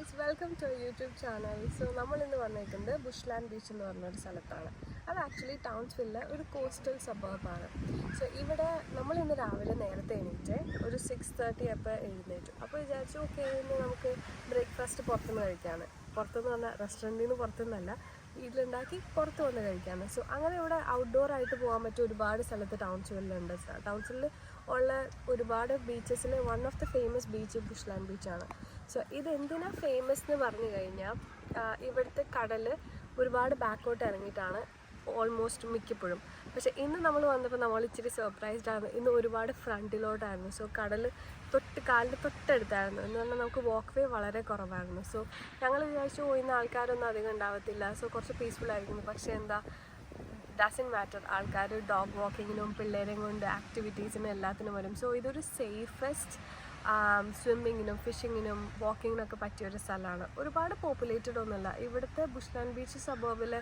Guys, welcome to YouTube channel. So നമ്മൾ ഇന്ന് വന്നിരിക്കുന്നത് ബുഷ്ലാൻഡ് ബീച്ച് എന്ന് പറഞ്ഞൊരു സ്ഥലത്താണ്. അത് ആക്ച്വലി ടൗൺസ്വില്ലിലെ ഒരു കോസ്റ്റൽ സബർബാണ്. സോ ഇവിടെ നമ്മൾ ഇന്ന് രാവിലെ നേരത്തെ എണീറ്റ് ഒരു 6:30 അപ്പോൾ എഴുന്നേറ്റു. അപ്പോൾ വിചാരിച്ചു ഓക്കെ ഇന്ന് നമുക്ക് ബ്രേക്ക്ഫാസ്റ്റ് പുറത്തുനിന്ന് കഴിക്കാമെന്ന്. പുറത്തുനിന്ന് പറഞ്ഞാൽ റെസ്റ്റോറൻറ്റിൽ നിന്ന് പുറത്തുനിന്നല്ല, വീട്ടിലുണ്ടാക്കി പുറത്ത് വന്ന് കഴിക്കാമെന്ന്. സോ അങ്ങനെ ഇവിടെ ഔട്ട്ഡോർ ആയിട്ട് പോകാൻ പറ്റിയ ഒരുപാട് സ്ഥലത്ത് ടൗൺസ്വില്ലുണ്ട്. ടൗൺസ്വില്ലിൽ ഉള്ള ഒരുപാട് ബീച്ചസിൽ one of the famous beach Bushland ബീച്ചാണ്. സോ ഇതെന്തിനാ ഫേമസ് എന്ന് പറഞ്ഞു കഴിഞ്ഞാൽ ഇവിടുത്തെ കടൽ ഒരുപാട് ബാക്കോട്ട് ഇറങ്ങിയിട്ടാണ് ഓൾമോസ്റ്റ് മിക്കപ്പോഴും. പക്ഷേ ഇന്ന് നമ്മൾ വന്നപ്പോൾ നമ്മൾ ഇച്ചിരി സർപ്രൈസ്ഡ് ആണ്. ഇന്ന് ഒരുപാട് ഫ്രണ്ടിലോട്ടായിരുന്നു. സോ കടൽ കാലിൻ്റെ തൊട്ടടുത്തായിരുന്നു. എന്ന് പറഞ്ഞാൽ നമുക്ക് വാക്ക് വേ വളരെ കുറവായിരുന്നു. സോ ഞങ്ങൾ വിചാരിച്ചു ഇന്ന് ആൾക്കാരൊന്നും അധികം ഉണ്ടാവത്തില്ല, സോ കുറച്ച് പീസ്ഫുൾ ആയിരിക്കുന്നു. പക്ഷേ എന്താ, ഡസൻറ്റ് മാറ്റർ, ആൾക്കാർ ഡോഗ് വാക്കിങ്ങിനും പിള്ളേരെയും കൊണ്ട് ആക്ടിവിറ്റീസിനും എല്ലാത്തിനും വരും. സോ ഇതൊരു സേഫസ്റ്റ് സ്വിമ്മിങ്ങിനും ഫിഷിങ്ങിനും വാക്കിങ്ങിനൊക്കെ പറ്റിയൊരു സ്ഥലമാണ്. ഒരുപാട് പോപ്പുലേറ്റഡ് ഒന്നുമല്ല. ഇവിടുത്തെ ബുഷ്ലാൻഡ് ബീച്ച് സബർബിൽ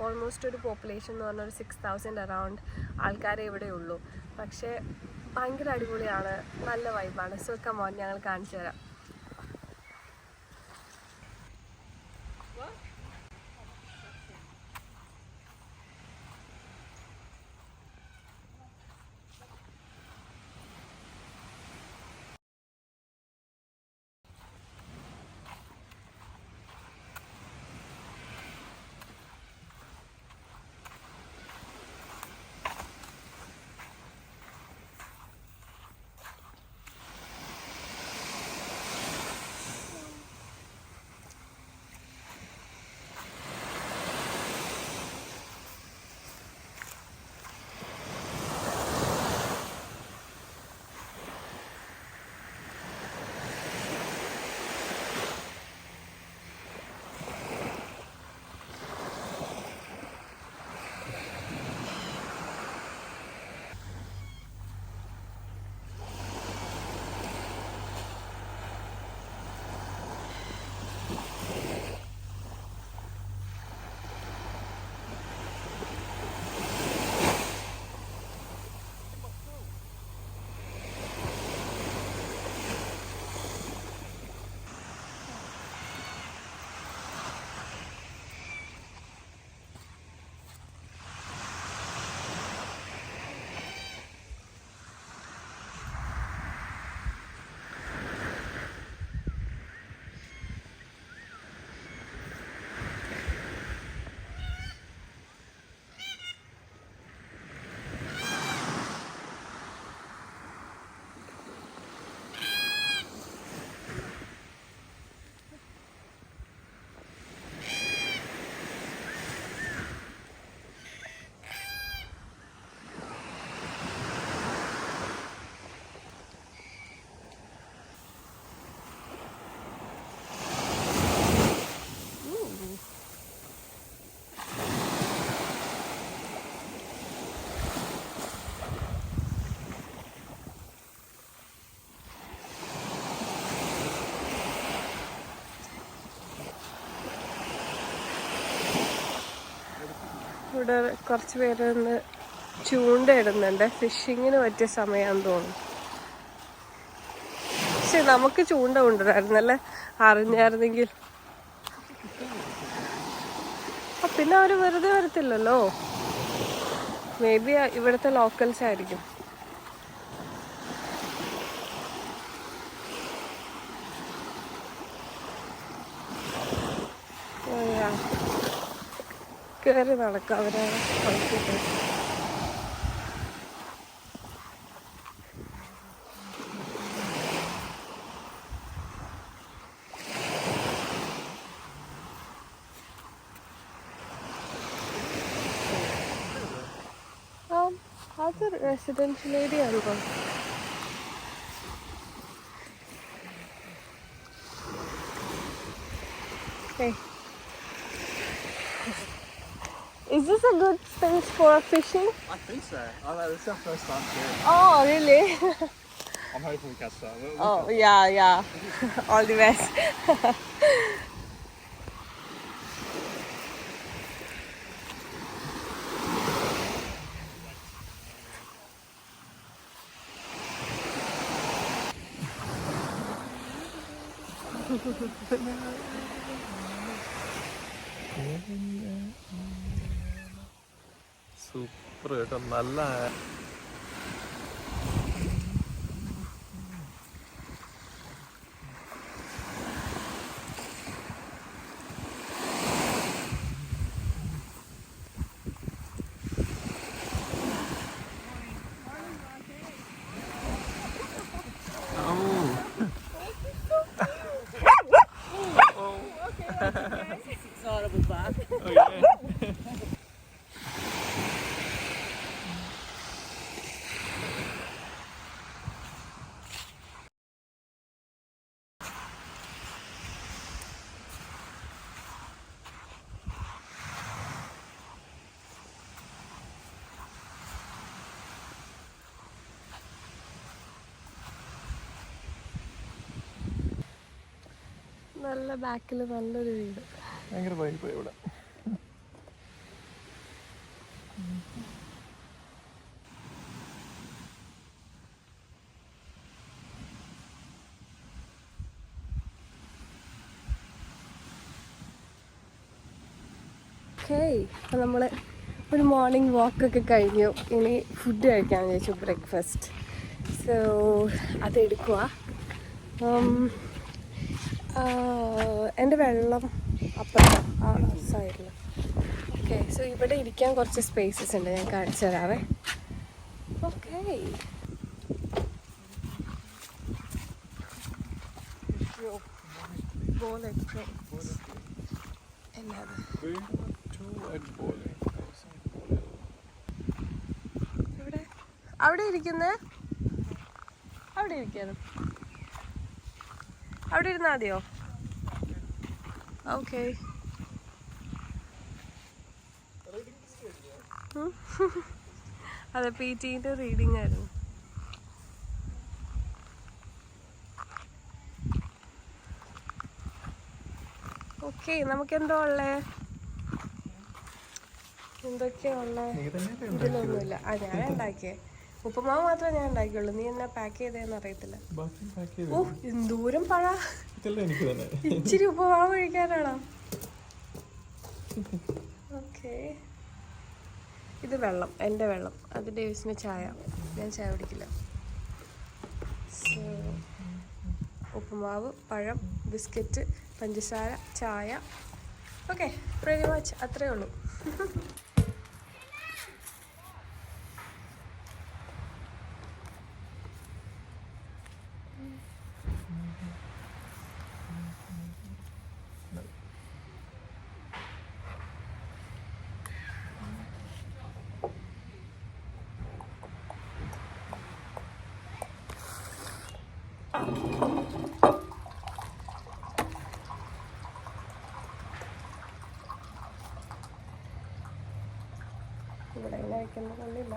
ഓൾമോസ്റ്റ് ഒരു പോപ്പുലേഷൻ എന്ന് പറഞ്ഞാൽ ഒരു 6,000 അറൗണ്ട് ആൾക്കാരെ ഇവിടെ ഉള്ളൂ. പക്ഷേ ഭയങ്കര അടിപൊളിയാണ്, നല്ല വൈബാണ്. സോ കമോൺ, ഞങ്ങൾ കാണിച്ചു തരാം. ഇവിടെ കുറച്ച് പേര് നിന്ന് ചൂണ്ടയിടുന്നുണ്ട്. ഫിഷിങ്ങിന് പറ്റിയ സമയമാണെന്ന് തോന്നുന്നു. പക്ഷെ നമുക്ക് ചൂണ്ട കൊണ്ടുവരായിരുന്നല്ലേ, അറിഞ്ഞായിരുന്നെങ്കിൽ. പിന്നെ അവർ വെറുതെ വരത്തില്ലല്ലോ. മേ ബി ഇവിടുത്തെ ലോക്കൽസ് ആയിരിക്കും. കയറി നടക്കാം അവരാണ് കളിച്ചിട്ട്. അതൊരു റെസിഡൻഷ്യൽ ഏരിയ ആണ്. Is this a good space for fishing? I think so. This is our first time here. Oh, really? I'm hoping we catch that. Oh, yeah. All the best. Super കേട്ടോ, നല്ല നല്ല ബാക്കിൽ നല്ലൊരു വീട്. ഭയങ്കര vibe ഇവിടെ. Okay, അപ്പോൾ നമ്മൾ ഒരു മോർണിംഗ് വാക്കൊക്കെ കഴിഞ്ഞു. ഇനി ഫുഡ് കഴിക്കാമെന്ന് വിചാരിച്ചു, ബ്രേക്ക്ഫാസ്റ്റ്. സോ അതെടുക്കുക. എൻ്റെ വെള്ളം അപ്പുറം ആ സൈഡിൽ. ഓക്കെ, സോ ഇവിടെ ഇരിക്കാൻ കുറച്ച് സ്പേസസ് ഉണ്ട്, ഞാൻ കാണിച്ചു തരാവേ. ഓക്കെ, ഇവിടെ അവിടെ ഇരിക്കുന്നേ, അവിടെ ഇരിക്കാനും അവിടെ ഇരുന്നാ മതിയോ? ഓക്കെ, അതെ, PT-ന്റെ റീഡിങ് ആയിരുന്നു. ഓക്കെ, നമുക്കെന്തോ ഉള്ളേ, എന്തൊക്കെയാ ഉള്ളേ? ഇതിലൊന്നുമില്ല. ആ, ഞാൻ ഉണ്ടാക്കിയേ ഉപ്പുമാവ് മാത്രമേ ഞാൻ ഉണ്ടാക്കിയുള്ളൂ. നീ എന്നാ പാക്ക് ചെയ്തേന്ന് അറിയത്തില്ല. ഓ, എന്തോരം പഴ, ഇച്ചിരി ഉപ്പുമാവ് കഴിക്കാനാണോ? ഓക്കെ, ഇത് വെള്ളം, എൻ്റെ വെള്ളം. അത് ഡേവിസിന് ചായ. ഞാൻ ചായ കുടിക്കില്ല. സോ ഉപ്പുമാവ്, പഴം, ബിസ്ക്കറ്റ്, പഞ്ചസാര, ചായ. ഓക്കെ, വെരി മച്ച്, അത്രയേ ഉള്ളൂ. ഇവിടെ ഇങ്ങനെ വയ്ക്കുന്നതൊന്നുമില്ല.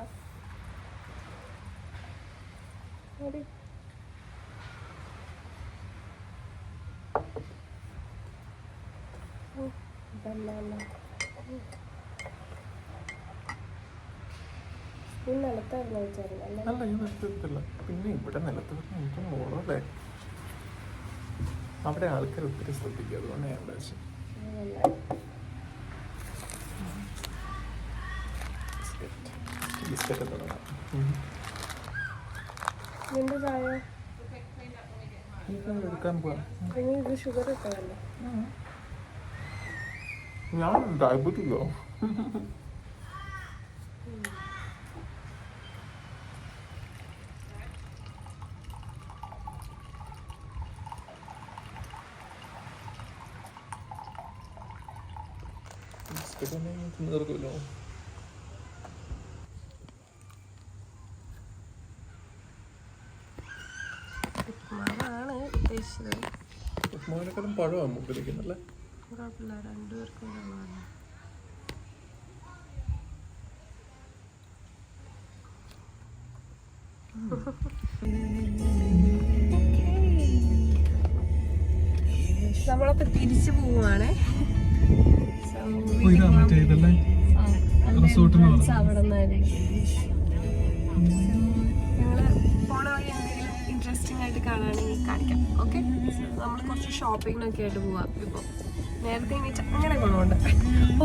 ഈ നിലത്തായിരുന്നു വെച്ചാൽ അല്ല, ഈ നിലത്തില്ല. പിന്നെ ഇവിടെ നിലത്ത് എനിക്ക് ഓടല്ലേ, അവിടെ ആൾക്കാർ ഒത്തിരി ശ്രദ്ധിക്കും. അതുകൊണ്ട് ഞാൻ വിചാരിച്ചു ബിസ്ക്കറ്റ് തുടങ്ങാം. നിന്റെ ചായ എടുക്കാൻ പോവാം. ഇനി ഇത് ഷുഗർ ഇട്ടതല്ലേ? ഞാൻ ഡയബറ്റിക്കോ? തീർക്കുമല്ലോ. ഉപ്പുമാവാണ് ഉദ്ദേശിച്ചത്. ഉപ്പുമാവിനെക്കാളും പഴമാണ് മുമ്പിലിരിക്കുന്നല്ലേ? കുഴപ്പമില്ല, രണ്ടുപേർക്കും വെള്ളമാണ്. നമ്മളപ്പോ തിരിച്ചു പോവാണ്. അവിടെ നിന്നായിരിക്കും. ഞങ്ങള് പോണ വഴി എന്തെങ്കിലും ഇൻട്രസ്റ്റിംഗ് ഇൻട്രസ്റ്റിംഗ് ആയിട്ട് കാണുകയാണെങ്കിൽ കാണിക്കാം. ഓക്കെ, നമ്മൾ കുറച്ച് ഷോപ്പിങ്ങിനൊക്കെ ആയിട്ട് പോവാം. ഇപ്പോൾ നേരത്തെ എണീച്ച അങ്ങനെ ഗുണമുണ്ട്.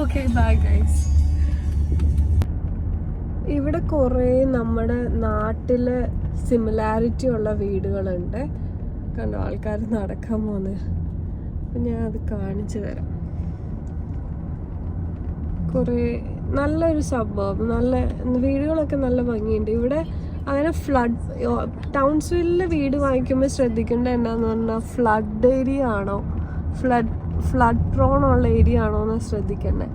Okay, bye guys. ഇവിടെ കുറേ നമ്മുടെ നാട്ടില് സിമിലാരിറ്റി ഉള്ള വീടുകളുണ്ട്. കണ്ടോ, ആൾക്കാർ നടക്കാൻ പോകുന്നത്. അപ്പം ഞാൻ അത് കാണിച്ചു തരാം. കുറേ നല്ലൊരു സബർബ്, നല്ല വീടുകളൊക്കെ നല്ല ഭംഗിയുണ്ട്. ഇവിടെ അങ്ങനെ ഫ്ലഡ് ടൗൺസ്വില്ലിൽ വീട് വാങ്ങിക്കുമ്പോൾ ശ്രദ്ധിക്കേണ്ട എന്താണെന്ന് പറഞ്ഞാൽ ഫ്ലഡ് ഏരിയ ആണോ, ഫ്ലഡ് പ്രോൺ ഉള്ള ഏരിയ ആണോ എന്ന് ശ്രദ്ധിക്കണ്ടേ.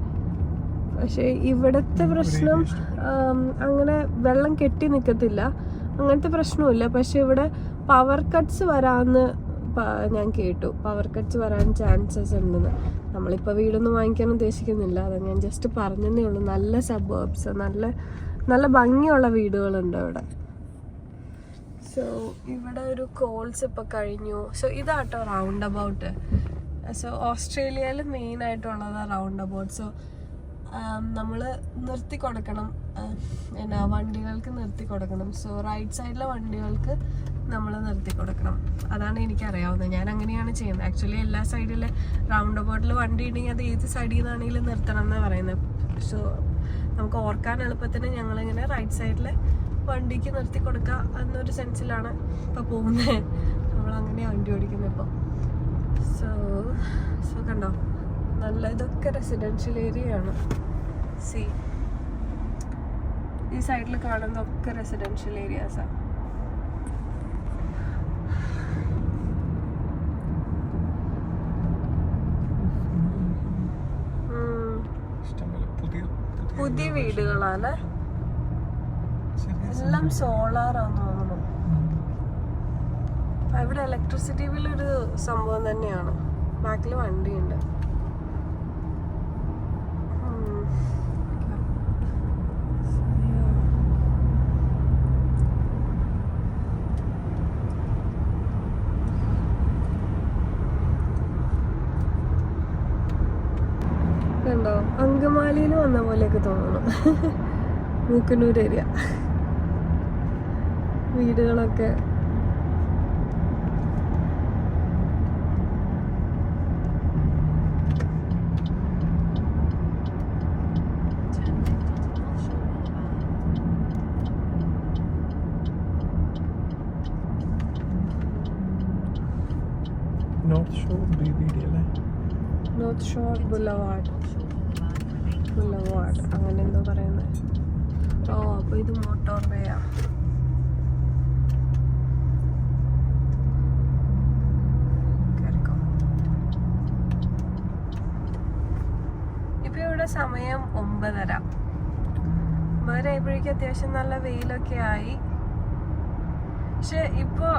പക്ഷേ ഇവിടുത്തെ പ്രശ്നം അങ്ങനെ വെള്ളം കെട്ടി നിൽക്കത്തില്ല, അങ്ങനത്തെ പ്രശ്നമില്ല. പക്ഷെ ഇവിടെ പവർ കട്ട്സ് വരാമെന്ന് ഞാൻ കേട്ടു. പവർ കട്ട്സ് വരാൻ ചാൻസസ് ഉണ്ടെന്ന്. നമ്മളിപ്പോൾ വീടൊന്നും വാങ്ങിക്കാൻ ഉദ്ദേശിക്കുന്നില്ല, അത് ഞാൻ ജസ്റ്റ് പറഞ്ഞതേ ഉള്ളൂ. നല്ല സബർബ്സ്, നല്ല ഭംഗിയുള്ള വീടുകളുണ്ട് ഇവിടെ. സോ ഇവിടെ ഒരു കോൾസ് ഇപ്പോൾ കഴിഞ്ഞു. സോ ഇതാട്ടോ റൗണ്ട് അബൌട്ട്. സോ ഓസ്ട്രേലിയയിൽ മെയിൻ ആയിട്ടുള്ളത് റൗണ്ട് അബൌട്ട്. സോ നമ്മൾ നിർത്തി കൊടുക്കണം, എന്നാ വണ്ടികൾക്ക് നിർത്തി കൊടുക്കണം. സോ റൈറ്റ് സൈഡിലെ വണ്ടികൾക്ക് നമ്മൾ നിർത്തി കൊടുക്കണം. അതാണ് എനിക്കറിയാവുന്നത്. ഞാൻ അങ്ങനെയാണ് ചെയ്യുന്നത്. ആക്ച്വലി എല്ലാ സൈഡിലെ റൗണ്ട് അബൌട്ടിൽ വണ്ടി ഉണ്ടെങ്കിൽ അത് ഏത് സൈഡിൽ നിന്നാണെങ്കിലും നിർത്തണം എന്നാണ് പറയുന്നത്. സോ നമുക്ക് ഓർക്കാൻ എളുപ്പത്തിന് ഞങ്ങളിങ്ങനെ റൈറ്റ് സൈഡിൽ വണ്ടിക്ക് നിർത്തി കൊടുക്കുക എന്നൊരു സെൻസിലാണ് ഇപ്പോൾ പോകുന്നത്. നമ്മളങ്ങനെയാണ് വണ്ടി ഓടിക്കുന്നത് ഇപ്പോൾ. സോ കണ്ടോ, നല്ല ഇതൊക്കെ റെസിഡൻഷ്യൽ ഏരിയ ആണ്. സി ഈ സൈഡിൽ കാണുന്നതൊക്കെ റെസിഡൻഷ്യൽ ഏരിയാസാണ്. പുതിയ വീടുകളാണ്, എല്ലാം സോളാറാന്ന് തോന്നുന്നു. ഇവിടെ ഇലക്ട്രിസിറ്റി ബില്ലൊരു സംഭവം തന്നെയാണ്. ബാക്കിൽ വണ്ടിയുണ്ട്. കണ്ടോ, അങ്കമാലിയിൽ വന്ന പോലെയൊക്കെ തോന്നണം. മൂക്കന്നൂർ ഏരിയ വീടുകളൊക്കെ. നോർത്ത് ഷോർ ബുലവാർഡ് അങ്ങനെ എന്തോ പറയുന്നത്. ഓ, അപ്പോൾ ഇത് മോട്ടോർ വേ ആ. ഇപ്പം ഇവിടെ സമയം 9:30. വരെയപ്പോഴേക്കും അത്യാവശ്യം നല്ല വെയിലൊക്കെ ആയി. പക്ഷെ ഇപ്പോൾ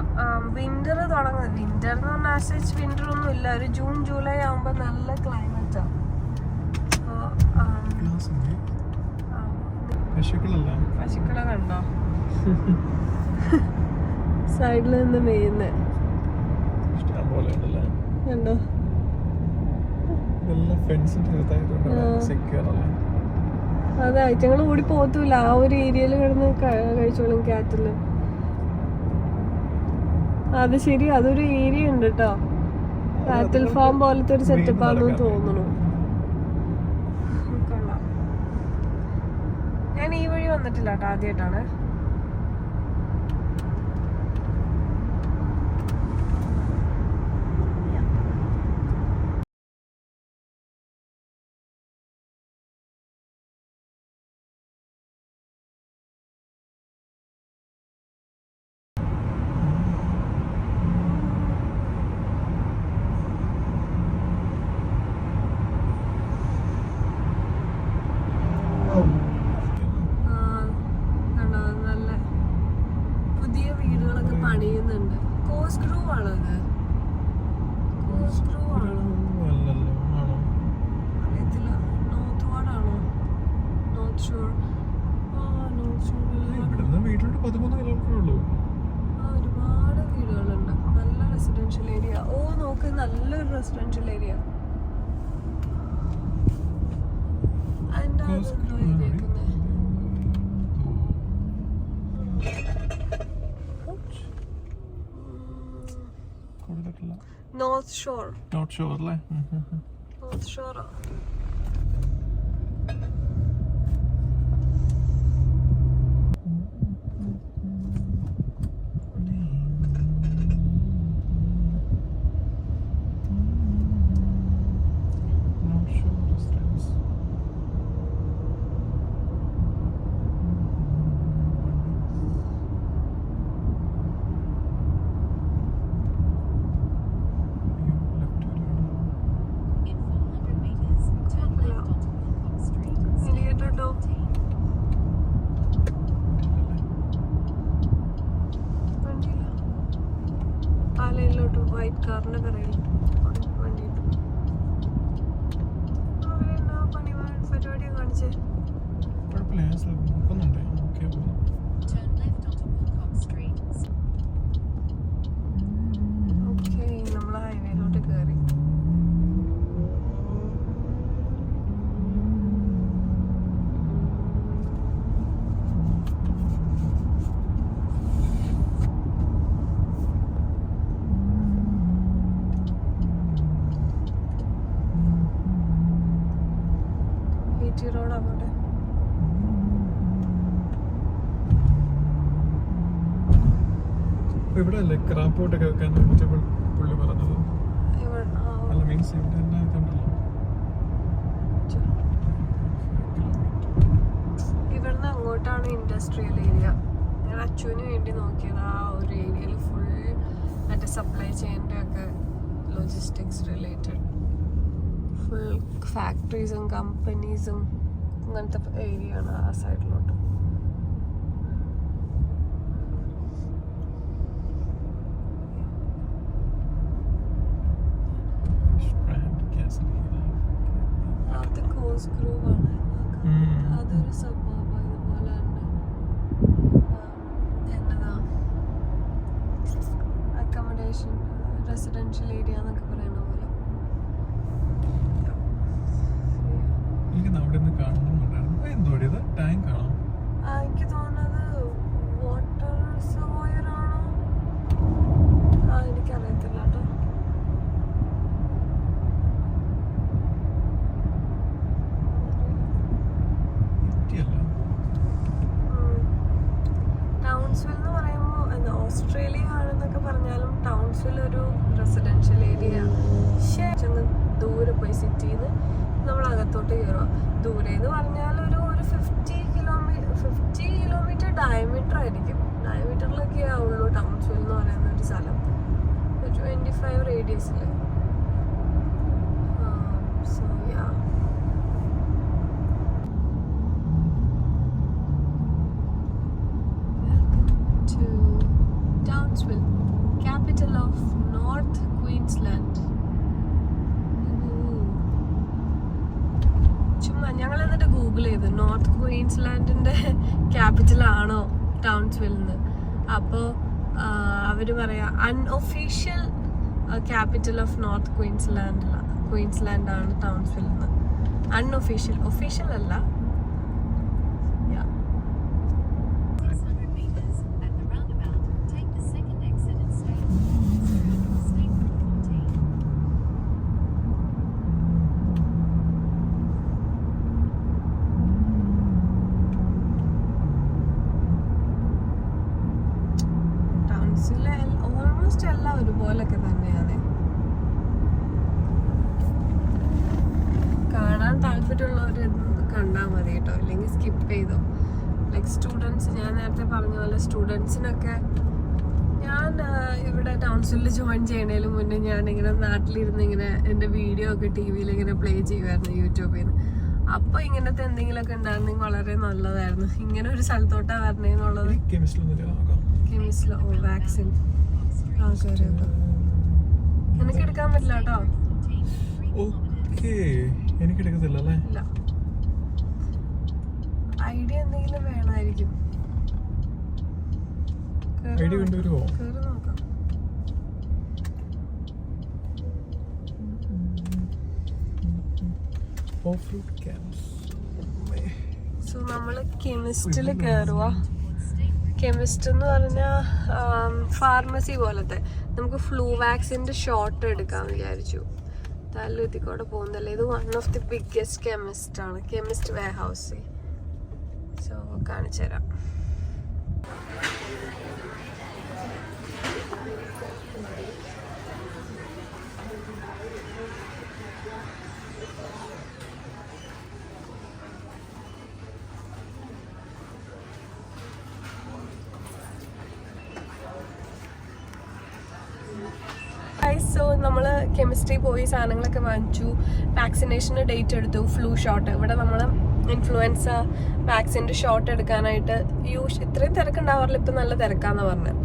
വിന്റർ തുടങ്ങുന്നത്. വിന്റർ എന്ന് പറഞ്ഞാൽ ആസ് വിന്റർ ഒന്നും ഇല്ല. ഒരു ജൂൺ ജൂലൈ ആകുമ്പോൾ നല്ല ക്ലൈമറ്റാണ്. പശുക്കളെ കണ്ടോ സൈഡിൽ നിന്ന് മെയ്യുന്നേ കണ്ടോ. അതെ, ഐറ്റങ്ങൾ ഓടി പോകത്തൂല. ആ ഒരു ഏരിയയിൽ കിടന്ന് കഴിച്ചോളും കാറ്റില്. അത് ശരി, അതൊരു ഏരിയ ഉണ്ട് കേട്ടോ. കാറ്റിൽ ഫാം പോലത്തെ ഒരു സെറ്റപ്പ് ആണെന്ന് തോന്നുന്നു. ഞാൻ ഈ വഴി വന്നിട്ടില്ല കേട്ടോ, ആദ്യമായിട്ടാണ്. പണിയുന്നുണ്ട്. കോസ്ഗ്രൂ ആണോ ഇത്? കോസ്ഗ്രൂ ആണോ അറിയത്തില്ല. നോർത്ത് വാർഡ് ആണോ? North Shore. ഒരുപാട് വീടുകളുണ്ട്. നല്ല റെസിഡൻഷ്യൽ ഏരിയ. ഓ, നോക്ക്, നല്ലൊരു റെസിഡൻഷ്യൽ ഏരിയ. അതിൻ്റെ area North Shore. Not sure അല്ലേ? North Shore. പാലയിലോട്ട് വൈറ്റ് കാറിന്റെ കറയിൽ വണ്ടി പരിപാടിയൊക്കെ കാണിച്ചേ. കുഴപ്പമില്ല, ഞാൻ നോക്കുന്നുണ്ട്. ഓക്കെ ഓക്കെ, നമ്മൾ ഹൈവേയിലോട്ട് കയറി. റോഡ് അവിടെ ഇവിടെ അല്ലേ ക്രാപ്പോട്ടൊക്കെ വെക്കാൻ പുള്ളി പറഞ്ഞത്? അല്ല, മീൻസ് ഇവിടെ തന്നെ കണ്ടല്ലോ. ഇവിടുന്ന് അങ്ങോട്ടാണ് ഇൻഡസ്ട്രിയൽ ഏരിയ. ഞാൻ അച്ചുവിന് വേണ്ടി നോക്കിയത്. ആ ഒരു ഏരിയയിൽ ഫുൾ മറ്റേ സപ്ലൈ ചെയിൻ്റെ ഒക്കെ ലോജിസ്റ്റിക്സ് റിലേറ്റഡ് ഫുൾ ഫാക്ടറീസും കമ്പനീസും അങ്ങനത്തെ ഏരിയ ആണ് ആ സൈഡിലോട്ട്. അത് കോസ് ഗ്രൂവ് ആണ്. അതൊരു സബർബ് ഇതുപോലെ തന്നെ എന്നതാ അക്കോമഡേഷൻ റെസിഡൻഷ്യൽ ഏരിയ എന്നൊക്കെ പറയുന്ന പോലെ. എനിക്ക് അവിടെ നിന്ന് കാണണമെന്നുണ്ടായിരുന്നു. എന്തോടിയത് ടാങ്ക് ആണോ? എനിക്ക് തോന്നുന്നത് വാട്ടർ റിസർവോയർ ആണോ? എനിക്കറിയത്തില്ല കേട്ടോ. ടൗൺസ്വിൽ എന്ന് പറയുമ്പോൾ എന്താ ഓസ്ട്രേലിയ ആണെന്നൊക്കെ പറഞ്ഞാലും ടൗൺസ്വിൽ ഒരു റെസിഡൻഷ്യൽ ഏരിയ ആണ്. ശരി, ദൂരെ പോയി സിറ്റിയിൽ നിന്ന് നമ്മൾ അകത്തോട്ട് കയറുക. ദൂരെ എന്ന് പറഞ്ഞാൽ ഒരു 50 കിലോമീറ്റർ ഡയമീറ്റർ ആയിരിക്കും. ഡയമീറ്ററിലൊക്കെ ആവുള്ളൂ ടൗൺസ്വിൽ എന്ന് പറയുന്ന ഒരു സ്ഥലം. 25 റേഡിയസിൽ. So yeah, Townsville, capital of North Queensland. ചുമ്മാ ഞങ്ങൾ എന്നിട്ട് ഗൂഗിൾ ചെയ്തു നോർത്ത് ക്വീൻസ്ലാൻഡിന്റെ ക്യാപിറ്റൽ ആണോ ടൗൺസ്വിൽ എന്ന്. അപ്പോൾ അവർ പറയാ unofficial capital of north Queensland ആണ് ടൗൺസ്വിൽ എന്ന്. അൺഒഫീഷ്യൽ, ഒഫീഷ്യൽ അല്ല. ഓൾമോസ്റ്റ് എല്ലാം ഒരുപോലൊക്കെ തന്നെയാണ്. കാണാൻ താല്പര്യമുള്ളവർ കണ്ടാൽ മതി കേട്ടോ, അല്ലെങ്കിൽ സ്കിപ്പ് ചെയ്തോ. ലൈക്ക് സ്റ്റുഡൻസ്, ഞാൻ നേരത്തെ പറഞ്ഞ പോലെ സ്റ്റുഡൻസിനൊക്കെ ഞാൻ ഇവിടെ ടൗൺസ്വില്ലിൽ ജോയിൻ ചെയ്യണതിന് മുന്നേ ഞാനിങ്ങനെ നാട്ടിലിരുന്ന് ഇങ്ങനെ എൻ്റെ വീഡിയോ ഒക്കെ ടി വിയിൽ ഇങ്ങനെ പ്ലേ ചെയ്യുമായിരുന്നു യൂട്യൂബിൽ നിന്ന്. അപ്പോൾ ഇങ്ങനത്തെ എന്തെങ്കിലുമൊക്കെ ഉണ്ടായിരുന്നെങ്കിൽ വളരെ നല്ലതായിരുന്നു. ഇങ്ങനെ ഒരു സ്ഥലത്തോട്ടാണ് വരണേന്നുള്ളത്. കെമിസ്റ്റിലോ വാക്സിൻ എനിക്ക് എടുക്കാൻ പറ്റില്ല കേട്ടോ. എനിക്ക് എടുക്കത്തില്ല. ഇല്ല, ഐഡിയ എന്തെങ്കിലും വേണമായിരിക്കും. ഐഡിയ കൊണ്ടുവരുമോ? കേറി നോക്കാം. സോ നമ്മള് കെമിസ്റ്റില് കയറുക. കെമിസ്റ്റ് എന്ന് പറഞ്ഞാൽ ഫാർമസി പോലത്തെ. നമുക്ക് ഫ്ലൂ വാക്സിൻ്റെ ഷോട്ട് എടുക്കാമെന്ന് വിചാരിച്ചു. തല്ലുത്തിക്കോടെ പോകുന്നതല്ലേ. ഇത് one of the biggest chemist ആണ്, കെമിസ്റ്റ് വെയർ ഹൗസ്. സോ കാണിച്ചു തരാം. സോ നമ്മൾ കെമിസ്ട്രി പോയി സാധനങ്ങളൊക്കെ വാങ്ങിച്ചു. വാക്സിനേഷന് ഡേറ്റ് എടുത്തു. ഫ്ലൂ ഷോട്ട്, ഇവിടെ നമ്മൾ ഇൻഫ്ലുവൻസ വാക്സിൻ്റെ ഷോട്ട് എടുക്കാനായിട്ട് ഇത്രയും തിരക്കുണ്ടാവാറില്ല, ഇപ്പം നല്ല തിരക്കാന്ന് പറഞ്ഞത്.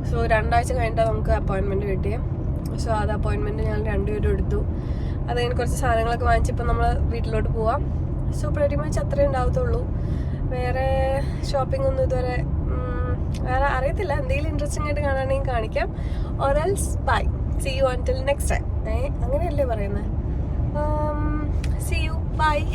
സോ 2 ആഴ്ച കഴിഞ്ഞിട്ട് നമുക്ക് അപ്പോയിൻമെൻറ്റ് കിട്ടിയേ. സോ അത് അപ്പോയിൻമെൻറ്റ് ഞങ്ങൾ 2 പേരും എടുത്തു. അത് കഴിഞ്ഞ് കുറച്ച് സാധനങ്ങളൊക്കെ വാങ്ങിച്ചപ്പോൾ നമ്മൾ വീട്ടിലോട്ട് പോവാം. സോ pretty much അത്രേ ഉണ്ടാവത്തുള്ളൂ. വേറെ ഷോപ്പിംഗ് ഒന്നും ഇതുവരെ വേറെ അറിയത്തില്ല. എന്തെങ്കിലും ഇൻട്രസ്റ്റിംഗ് ആയിട്ട് കാണുകയാണെങ്കിൽ കാണിക്കാം. or else bye, see you until next time. അങ്ങനെയല്ലേ പറയുന്നത്? see you, bye.